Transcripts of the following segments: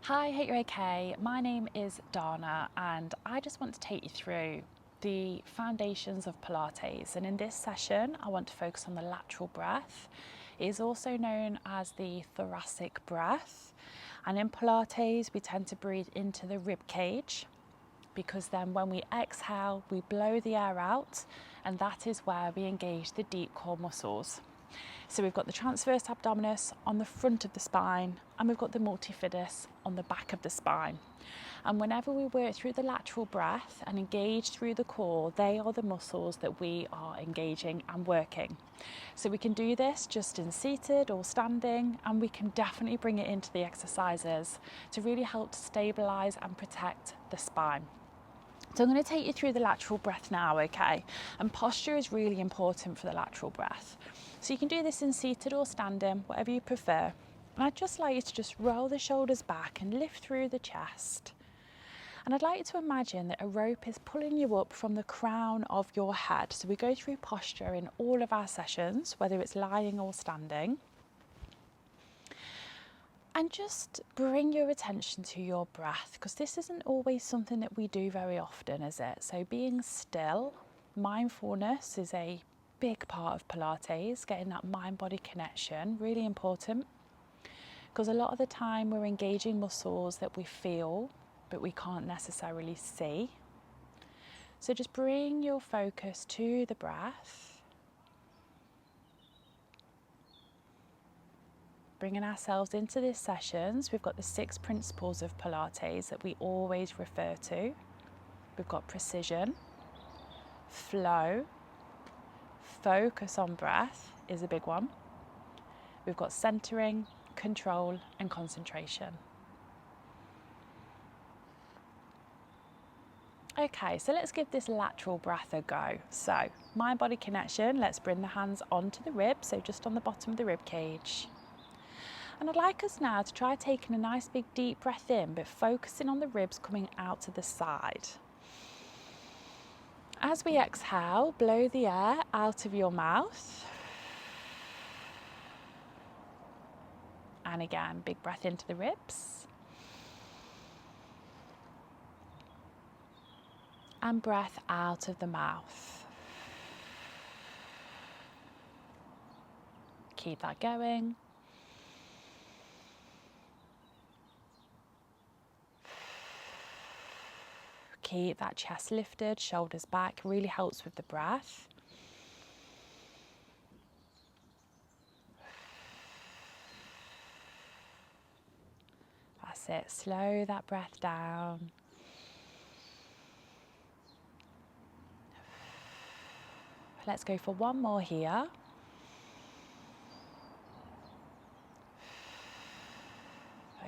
Hi, hope you're okay. My name is Dana and I just want to take you through the foundations of Pilates, and in this session I want to focus on the lateral breath. It is also known as the thoracic breath, and in Pilates we tend to breathe into the rib cage because then when we exhale we blow the air out, and that is where we engage the deep core muscles. So we've got the transverse abdominis on the front of the spine, and we've got the multifidus on the back of the spine. And whenever we work through the lateral breath and engage through the core, they are the muscles that we are engaging and working. So we can do this just in seated or standing, and we can definitely bring it into the exercises to really help to stabilize and protect the spine. So I'm going to take you through the lateral breath now, okay? And posture is really important for the lateral breath. So you can do this in seated or standing, whatever you prefer. And I'd just like you to just roll the shoulders back and lift through the chest. And I'd like you to imagine that a rope is pulling you up from the crown of your head. So we go through posture in all of our sessions, whether it's lying or standing. And just bring your attention to your breath, because this isn't always something that we do very often, is it? So being still, mindfulness is a big part of Pilates, getting that mind-body connection, really important. Because a lot of the time we're engaging muscles that we feel, but we can't necessarily see. So just bring your focus to the breath. Bringing ourselves into these sessions, we've got the 6 principles of Pilates that we always refer to. We've got precision, flow, focus on breath is a big one. We've got centering, control, and concentration. Okay, so let's give this lateral breath a go. So, mind-body connection, let's bring the hands onto the ribs, so just on the bottom of the rib cage. And I'd like us now to try taking a nice big deep breath in, but focusing on the ribs coming out to the side. As we exhale, blow the air out of your mouth. And again, big breath into the ribs. And breath out of the mouth. Keep that going. Keep that chest lifted, shoulders back, really helps with the breath. That's it, slow that breath down. Let's go for one more here.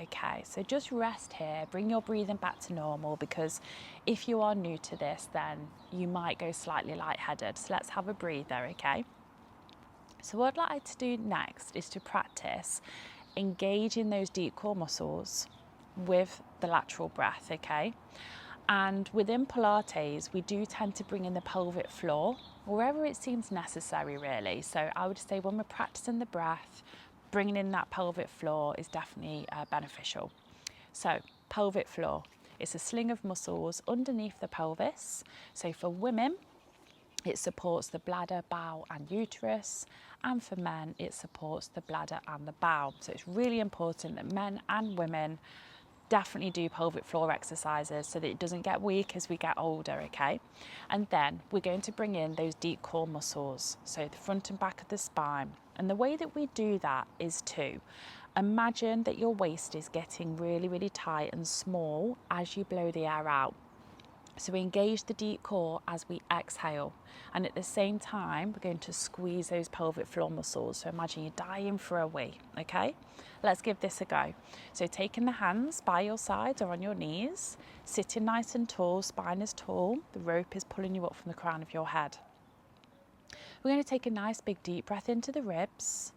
Okay, so just rest here, bring your breathing back to normal, because if you are new to this, then you might go slightly lightheaded. So let's have a breather, okay? So what I'd like to do next is to practice engaging those deep core muscles with the lateral breath, okay? And within Pilates, we do tend to bring in the pelvic floor wherever it seems necessary, really. So I would say when we're practicing the breath, bringing in that pelvic floor is definitely beneficial. So pelvic floor, it's a sling of muscles underneath the pelvis. So for women, it supports the bladder, bowel and uterus, and for men it supports the bladder and the bowel. So it's really important that men and women definitely do pelvic floor exercises so that it doesn't get weak as we get older, okay? And then we're going to bring in those deep core muscles, so the front and back of the spine. And the way that we do that is to imagine that your waist is getting really, really tight and small as you blow the air out. So we engage the deep core as we exhale, and at the same time we're going to squeeze those pelvic floor muscles. So imagine you're dying for a wee, okay? Let's give this a go. So taking the hands by your sides or on your knees, sitting nice and tall, spine is tall, the rope is pulling you up from the crown of your head. We're going to take a nice big deep breath into the ribs.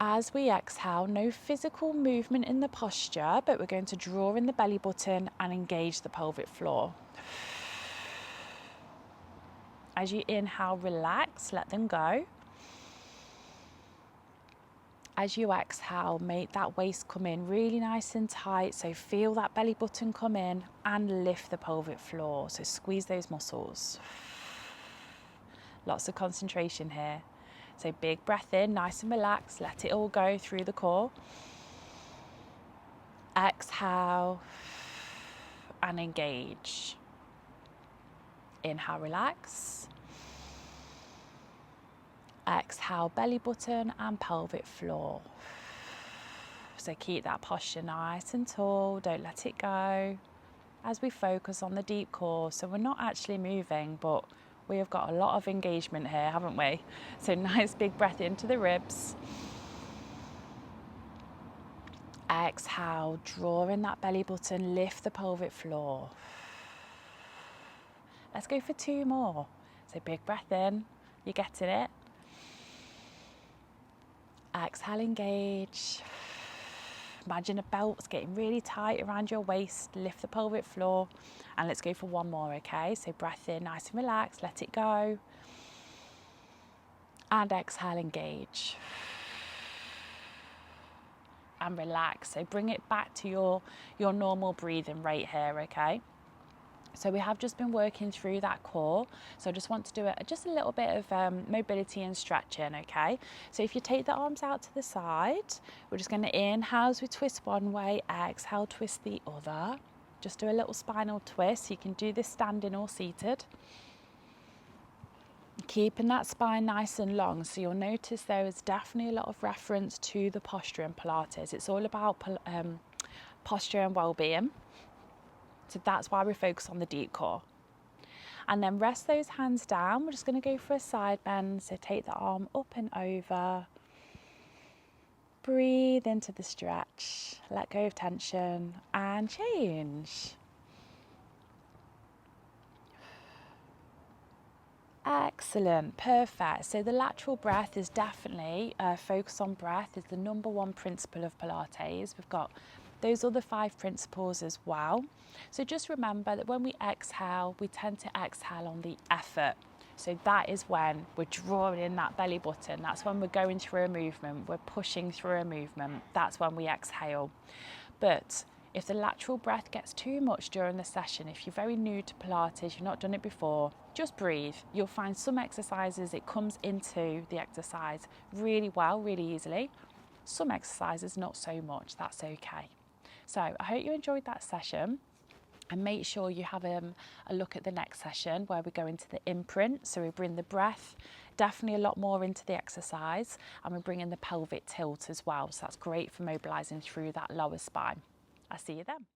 As we exhale, no physical movement in the posture, but we're going to draw in the belly button and engage the pelvic floor. As you inhale, relax, let them go. as you exhale, make that waist come in really nice and tight. So feel that belly button come in and lift the pelvic floor. So squeeze those muscles. Lots of concentration here. So big breath in, nice and relaxed. Let it all go through the core. Exhale and engage. Inhale, relax. Exhale, belly button and pelvic floor. So keep that posture nice and tall, don't let it go as we focus on the deep core. So we're not actually moving, but we have got a lot of engagement here, haven't we? So nice big breath into the ribs. Exhale, draw in that belly button, lift the pelvic floor. Let's go for 2 more. So big breath in, you're getting it. Exhale, engage. Imagine a belt's getting really tight around your waist. Lift the pelvic floor. And let's go for 1 more, okay? So breath in, nice and relaxed. Let it go. And exhale, engage. And relax. So bring it back to your normal breathing rate here, okay? So we have just been working through that core. So I just want to do just a little bit of mobility and stretching, okay? So if you take the arms out to the side, we're just going to inhale as we twist one way, exhale, twist the other. Just do a little spinal twist. You can do this standing or seated. Keeping that spine nice and long. So you'll notice there is definitely a lot of reference to the posture in Pilates. It's all about posture and well-being. So that's why we focus on the deep core. And then rest those hands down. We're just going to go for a side bend. So take the arm up and over. Breathe into the stretch. Let go of tension and change. Excellent, perfect. So the lateral breath is definitely, focus on breath is the #1 principle of Pilates. We've got those other 5 principles as well. So just remember that when we exhale, we tend to exhale on the effort. So that is when we're drawing in that belly button. That's when we're going through a movement. We're pushing through a movement. That's when we exhale. But if the lateral breath gets too much during the session, if you're very new to Pilates, you've not done it before, just breathe. You'll find some exercises, it comes into the exercise really well, really easily. Some exercises, not so much. That's okay. So I hope you enjoyed that session, and make sure you have a look at the next session where we go into the imprint. So we bring the breath definitely a lot more into the exercise, and we bring in the pelvic tilt as well. So that's great for mobilizing through that lower spine. I'll see you then.